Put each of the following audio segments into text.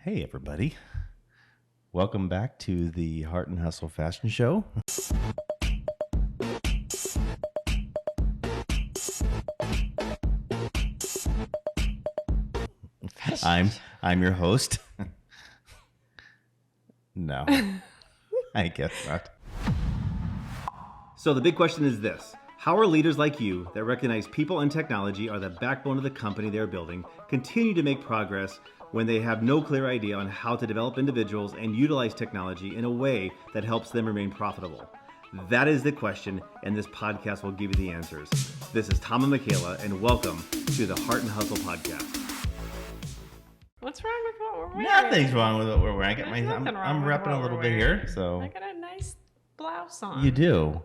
Hey, everybody. Welcome back to the Heart and Hustle Fashion Show. I'm your host. No, I guess not. So the big question is this. How are leaders like you that recognize people and technology are the backbone of the company they're building continue to make progress when they have no clear idea on how to develop individuals and utilize technology in a way that helps them remain profitable? That is the question, and this podcast will give you the answers. This is Tom and Michaela, and welcome to the Heart and Hustle Podcast. What's wrong with what we're wearing? Nothing's wrong with what we're wearing. I'm with repping what a little we're bit wearing. here, so I got a nice blouse on. you do,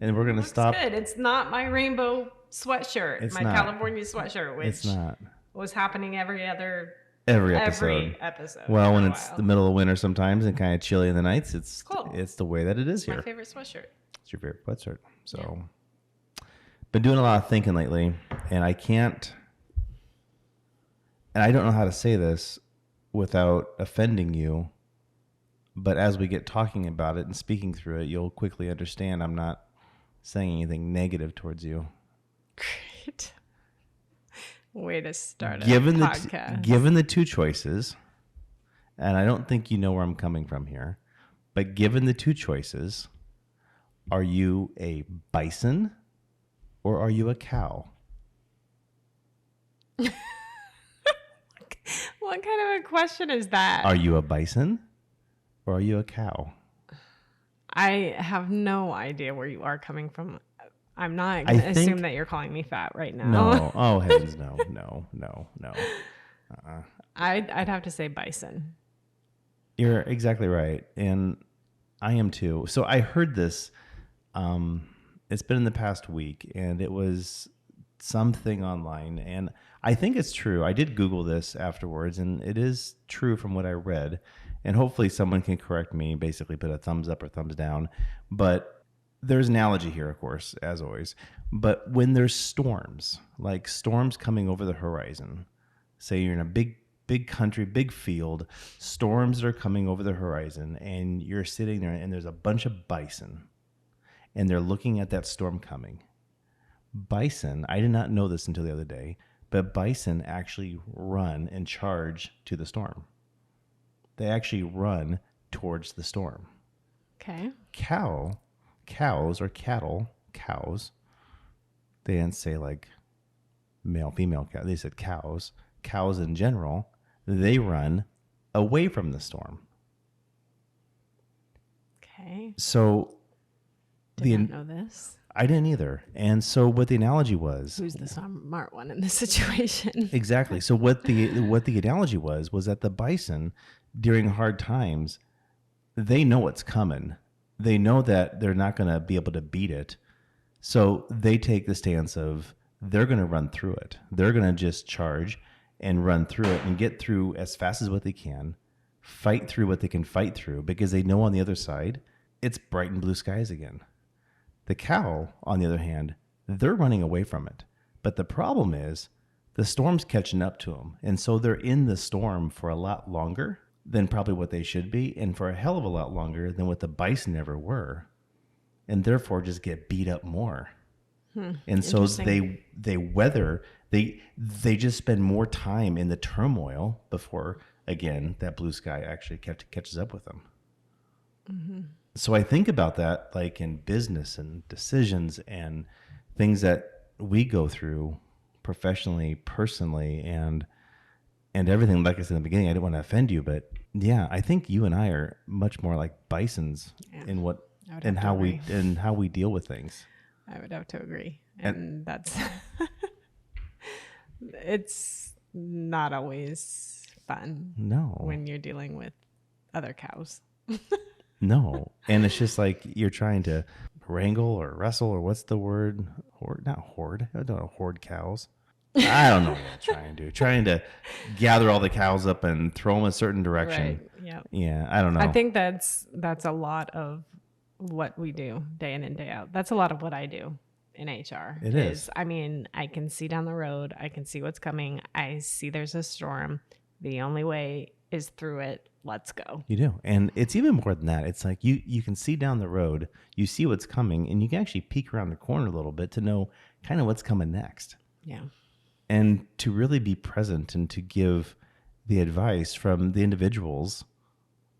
and we're gonna stop. Good. It's not my rainbow sweatshirt, It's my not. California sweatshirt, which It's not was happening every episode. for Well, when a it's while. the middle of winter sometimes and kind of chilly in the nights, it's Cool. It's the way that it is My here. favorite sweatshirt. It's your favorite sweatshirt. So, been doing a lot of thinking lately, and I don't know how to say this without offending you. But as we get talking about it and speaking through it, you'll quickly understand I'm not saying anything negative towards you. Great. Way to start a Given podcast. given the two choices, and I don't think you know where I'm coming from here, but given the two choices, are you a bison or are you a cow? What kind of a question is that? Are you a bison or are you a cow? I have no idea where you are coming from. I'm not going to assume that you're calling me fat right now. No. Oh, heavens, no. I'd have to say bison. You're exactly right. And I am too. So I heard this, it's been in the past week, and it was something online. And I think it's true. I did Google this afterwards, and it is true from what I read. And hopefully someone can correct me, basically put a thumbs up or thumbs down. But there's an analogy here, of course, as always. But when there's storms, like storms coming over the horizon, say you're in a big country, big field, storms that are coming over the horizon, and you're sitting there and there's a bunch of bison, and they're looking at that storm coming. Bison, I did not know this until the other day, but bison actually run and charge to the storm. They actually run towards the storm. Okay. Cows or cattle, cows, they didn't say like male, female cow. They said cows. Cows in general, they run away from the storm. Okay. So Didn't know this. I didn't either. And so what the analogy was, Who's the smart one in this situation? exactly. So what the analogy was that the bison during hard times, they know what's coming. They know that they're not going to be able to beat it. So they take the stance of they're going to run through it. They're going to just charge and run through it and get through as fast as what they can, fight through what they can fight through, because they know on the other side, it's bright and blue skies again. The cow, on the other hand, they're running away from it. But the problem is the storm's catching up to them. And so they're in the storm for a lot longer than probably what they should be, and for a hell of a lot longer than what the bison ever were, and therefore just get beat up more. And so they weather, they just spend more time in the turmoil before, again, that blue sky actually catches up with them. Mm-hmm. So I think about that like in business and decisions and things that we go through professionally, personally, and everything. Like I said in the beginning, I didn't want to offend you, but yeah, I think you and I are much more like bisons in what and how we deal with things. I would have to agree. And that's it's not always fun. No. When you're dealing with other cows. No. And it's just like you're trying to wrangle or wrestle, or what's the word? Not hoard. I don't know, hoard cows. I don't know what I'm trying to do. Trying to gather all the cows up and throw them a certain direction. Right. Yeah. Yeah. I don't know. I think that's a lot of what we do day in and day out. That's a lot of what I do in HR. It is. I mean, I can see down the road. I can see what's coming. I see there's a storm. The only way is through it. Let's go. You do. And it's even more than that. It's like you can see down the road, you see what's coming, and you can actually peek around the corner a little bit to know kind of what's coming next. Yeah. And to really be present and to give the advice from the individuals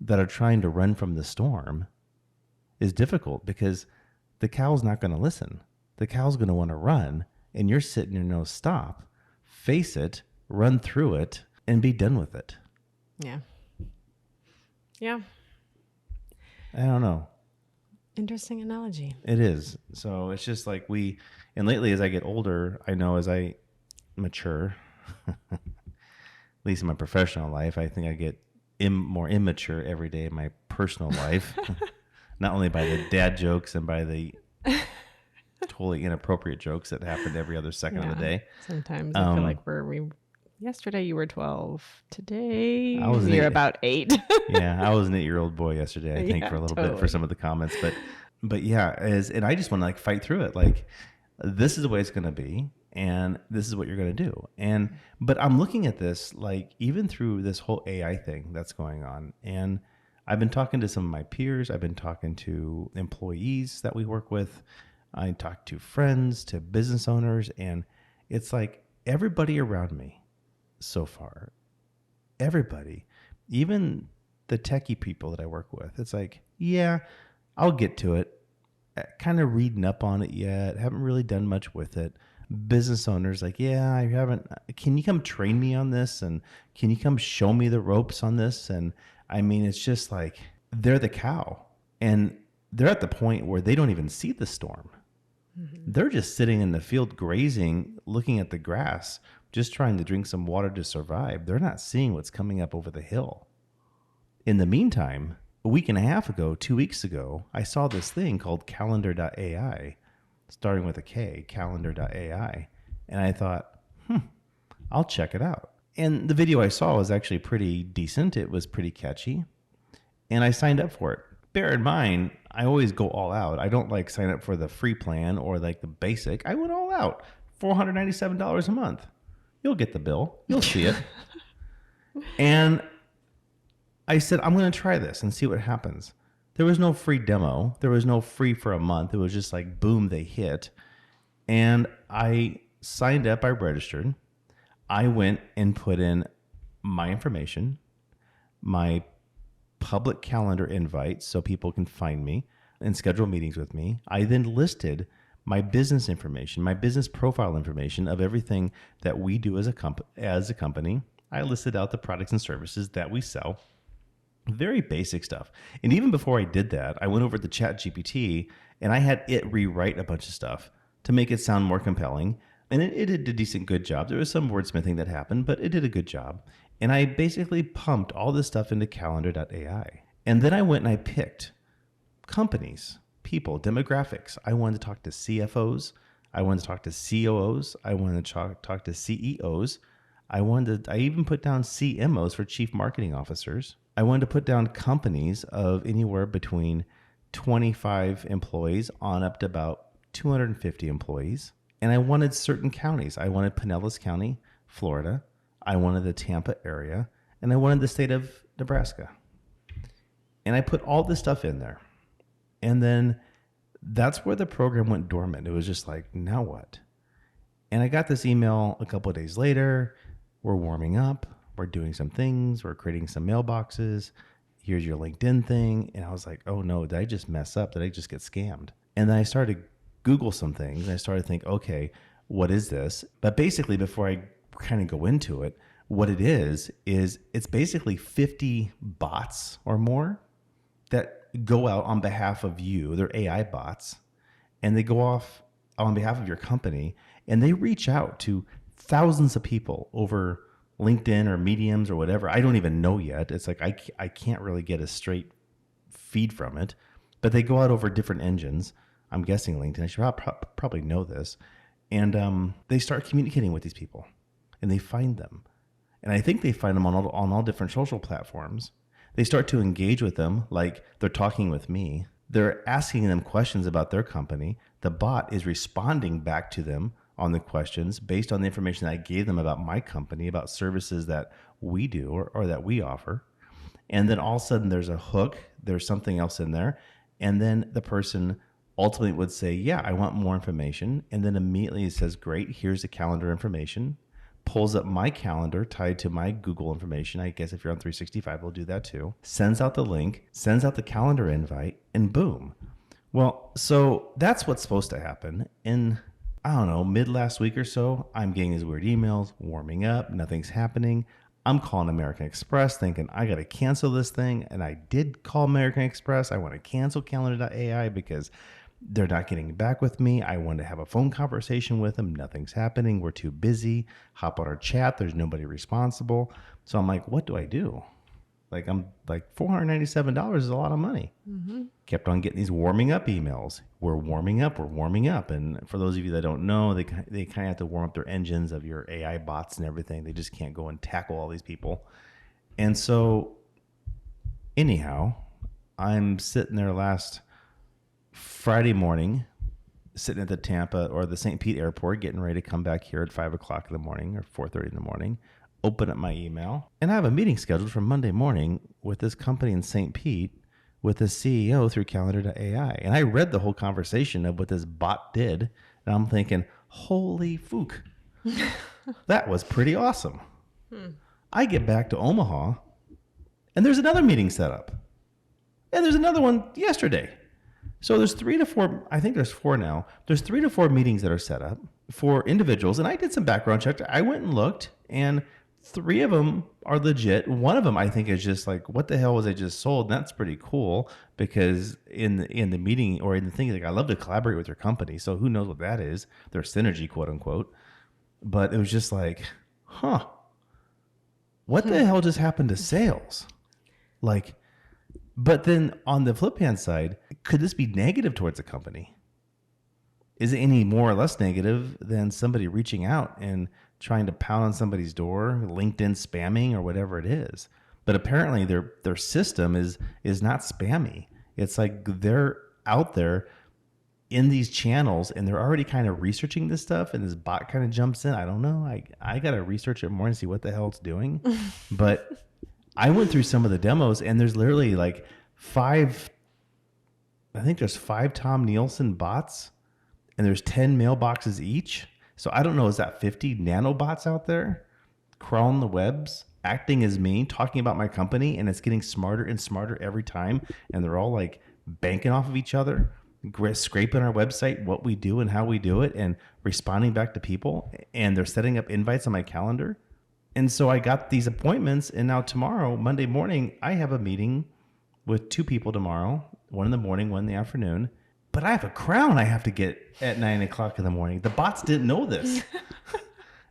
that are trying to run from the storm is difficult because the cow's not going to listen. The cow's going to want to run, and you're sitting there, no, stop, face it, run through it, and be done with it. Yeah. Yeah. I don't know. Interesting analogy. It is. So it's just like and lately as I get older, I know as I mature, at least in my professional life, I think I get more immature every day in my personal life. Not only by the dad jokes and by the totally inappropriate jokes that happen every other second of the day. Sometimes I feel like yesterday you were 12. Today you're about 8. Yeah, I was an 8-year-old boy yesterday, I think, for a little bit for some of the comments. But yeah, and I just want to like fight through it. Like, this is the way it's going to be, and this is what you're going to do. But I'm looking at this, like, even through this whole AI thing that's going on. And I've been talking to some of my peers. I've been talking to employees that we work with. I talk to friends, to business owners, and it's like everybody around me so far, everybody, even the techie people that I work with, it's like, yeah, I'll get to it. Kind of reading up on it yet. Haven't really done much with it. Business owners like, yeah, I haven't. Can you come train me on this? And can you come show me the ropes on this? And I mean, it's just like they're the cow, and they're at the point where they don't even see the storm. Mm-hmm. They're just sitting in the field grazing, looking at the grass, just trying to drink some water to survive. They're not seeing what's coming up over the hill. In the meantime, a week and a half ago, 2 weeks ago, I saw this thing called calendar.ai, starting with a K, calendar.ai. And I thought, I'll check it out. And the video I saw was actually pretty decent. It was pretty catchy. And I signed up for it. Bear in mind, I always go all out. I don't like sign up for the free plan or like the basic. I went all out. $497 a month. You'll get the bill. You'll see it. And I said, I'm going to try this and see what happens. There was no free demo. There was no free for a month. It was just like, boom, they hit. And I signed up. I registered. I went and put in my information, my public calendar invite so people can find me and schedule meetings with me. I then listed my business information, my business profile information of everything that we do as a company. I listed out the products and services that we sell. Very basic stuff. And even before I did that, I went over to ChatGPT and I had it rewrite a bunch of stuff to make it sound more compelling. And it did a decent good job. There was some wordsmithing that happened, but it did a good job. And I basically pumped all this stuff into calendar.ai. And then I went and I picked companies, people, demographics. I wanted to talk to CFOs. I wanted to talk to COOs. I wanted to talk to CEOs. I even put down CMOs for chief marketing officers. I wanted to put down companies of anywhere between 25 employees on up to about 250 employees. And I wanted certain counties. I wanted Pinellas County, Florida. I wanted the Tampa area. And I wanted the state of Nebraska. And I put all this stuff in there. And then that's where the program went dormant. It was just like, now what? And I got this email a couple of days later. We're warming up. We're doing some things. We're creating some mailboxes. Here's your LinkedIn thing. And I was like, oh no, did I just mess up? Did I just get scammed? And then I started Google some things. And I started to think, okay, what is this? But basically, before I kind of go into it, what it is it's basically 50 bots or more that go out on behalf of you. They're AI bots. And they go off on behalf of your company. And they reach out to thousands of people over LinkedIn or Mediums or whatever. I don't even know yet. It's like I can't really get a straight feed from it. But they go out over different engines. I'm guessing LinkedIn. I should probably know this. And they start communicating with these people. And they find them. And I think they find them on all different social platforms. They start to engage with them like they're talking with me. They're asking them questions about their company. The bot is responding back to them on the questions based on the information that I gave them about my company, about services that we do or that we offer. And then all of a sudden there's a hook, there's something else in there. And then the person ultimately would say, yeah, I want more information. And then immediately it says, great, here's the calendar information. Pulls up my calendar tied to my Google information. I guess if you're on 365, we'll do that too. Sends out the link, sends out the calendar invite, and boom. Well, so that's what's supposed to happen. In, I don't know, mid last week or so, I'm getting these weird emails, warming up, nothing's happening. I'm calling American Express thinking I got to cancel this thing. And I did call American Express. I want to cancel calendar.ai because they're not getting back with me. I want to have a phone conversation with them. Nothing's happening. We're too busy. Hop on our chat. There's nobody responsible. So I'm like, what do I do? Like, I'm like, $497 is a lot of money. Mm-hmm. Kept on getting these warming up emails. We're warming up. We're warming up. And for those of you that don't know, they kind of have to warm up their engines of your AI bots and everything. They just can't go and tackle all these people. And so anyhow, I'm sitting there last Friday morning, sitting at the Tampa or the St. Pete airport, getting ready to come back here at 5 o'clock in the morning or 4:30 in the morning, open up my email, and I have a meeting scheduled for Monday morning with this company in St. Pete with the CEO through calendar.ai. And I read the whole conversation of what this bot did, and I'm thinking, holy fook, that was pretty awesome. I get back to Omaha, and there's another meeting set up. And there's another one yesterday. So there's 3 to 4, I think there's 4 now. There's 3 to 4 meetings that are set up for individuals. And I did some background check. I went and looked, and 3 of them are legit. One of them I think is just like, what the hell was I just sold? And that's pretty cool because in the meeting or in the thing, like, I love to collaborate with your company. So who knows what that is? Their synergy, quote unquote. But it was just like, what the hell just happened to sales? Like, but then on the flip hand side, could this be negative towards a company? Is it any more or less negative than somebody reaching out and trying to pound on somebody's door, LinkedIn spamming or whatever it is? But apparently their system is not spammy. It's like they're out there in these channels and they're already kind of researching this stuff, and this bot kind of jumps in. I don't know. I got to research it more and see what the hell it's doing. But I went through some of the demos, and there's literally like 5, I think there's 5 Tom Nielsen bots, and there's 10 mailboxes each. So I don't know, is that 50 nanobots out there crawling the webs, acting as me, talking about my company, and it's getting smarter and smarter every time, and they're all like banking off of each other, scraping our website, what we do and how we do it, and responding back to people, and they're setting up invites on my calendar. And so I got these appointments, and now tomorrow, Monday morning, I have a meeting with 2 people tomorrow, one in the morning, one in the afternoon. But I have a crown I have to get at 9 o'clock in the morning. The bots didn't know this.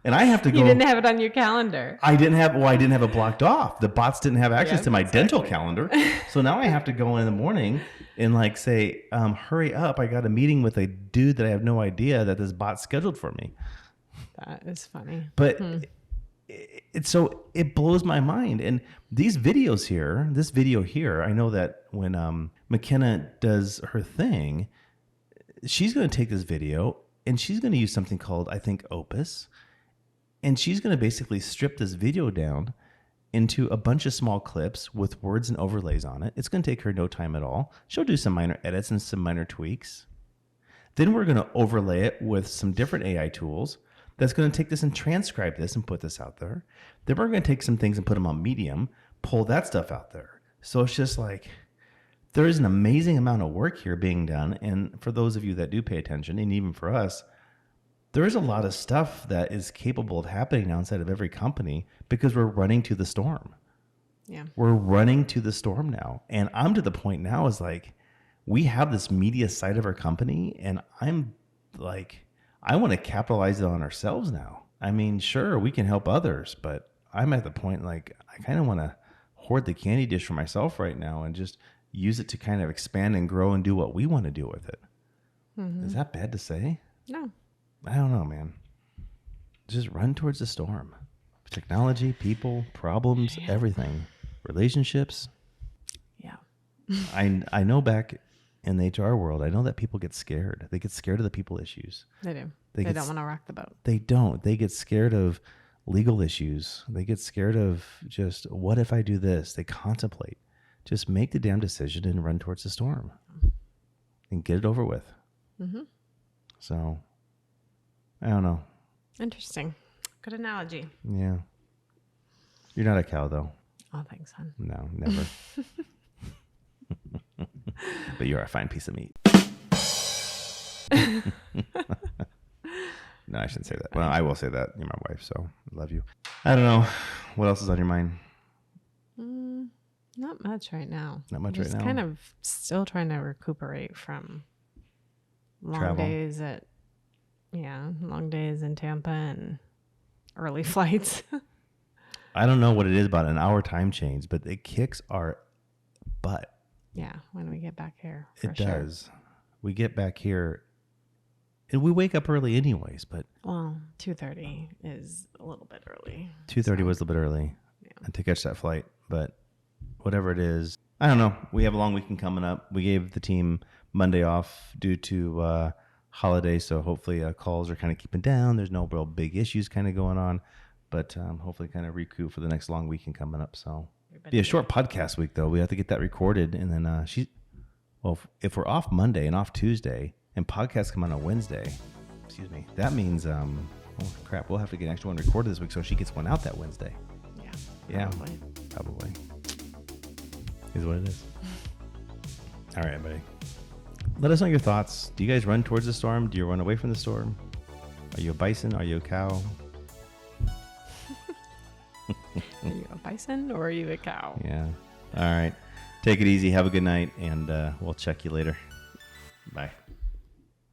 And I have to go. You didn't have it on your calendar. I didn't have it blocked off. The bots didn't have access to my dental calendar. So now I have to go in the morning and like say, hurry up. I got a meeting with a dude that I have no idea that this bot scheduled for me. That is funny. But so it blows my mind. And these videos here, this video here, I know that when McKenna does her thing, she's going to take this video and she's going to use something called, I think, Opus. And she's going to basically strip this video down into a bunch of small clips with words and overlays on it. It's going to take her no time at all. She'll do some minor edits and some minor tweaks. Then we're going to overlay it with some different AI tools that's going to take this and transcribe this and put this out there. Then we're going to take some things and put them on Medium, pull that stuff out there. So it's just like, there is an amazing amount of work here being done. And for those of you that do pay attention, and even for us, there is a lot of stuff that is capable of happening now inside of every company because we're running to the storm. Yeah. We're running to the storm now. And I'm to the point now is like, we have this media side of our company, and I'm like, I want to capitalize it on ourselves now. I mean, sure, we can help others, but I'm at the point like, I kind of want to hoard the candy dish for myself right now and just use it to kind of expand and grow and do what we want to do with it. Mm-hmm. Is that bad to say? No. I don't know, man. Just run towards the storm. Technology, people, problems, everything. Relationships. Yeah. I know back in the HR world, I know that people get scared. They get scared of the people issues. They do. They don't want to rock the boat. They don't. They get scared of legal issues. They get scared of just, what if I do this? They contemplate. Just make the damn decision and run towards the storm and get it over with. Mm-hmm. So, I don't know. Interesting. Good analogy. Yeah. You're not a cow, though. Oh, thanks, hon. No, never. But you're a fine piece of meat. No, I shouldn't say that. Well, I will say that. You're my wife, so I love you. I don't know. What else is on your mind? Not much right now. Not much I'm right now. just kind of still trying to recuperate from long Travel. days long days in Tampa and early flights. I don't know what it is about an hour time change, but it kicks our butt. Yeah, when we get back here. It does. We get back here, and we wake up early anyways, but... Well, 2:30 is a little bit early. 2:30 was a little bit early to catch that flight, but whatever it is, I don't know. We have a long weekend coming up. We gave the team Monday off due to holiday, so hopefully calls are kind of keeping down. There's no real big issues kind of going on, but hopefully kind of recoup for the next long weekend coming up. So be a short podcast week, though. We have to get that recorded, and then if we're off Monday and off Tuesday, and podcasts come on a Wednesday, that means oh crap, we'll have to get an extra one recorded this week, so she gets one out that Wednesday. Yeah, probably. Is what it is. All right, buddy. Let us know your thoughts. Do you guys run towards the storm? Do you run away from the storm? Are you a bison? Are you a cow? Are you a bison or are you a cow? Yeah. All right. Take it easy. Have a good night, and we'll check you later. Bye.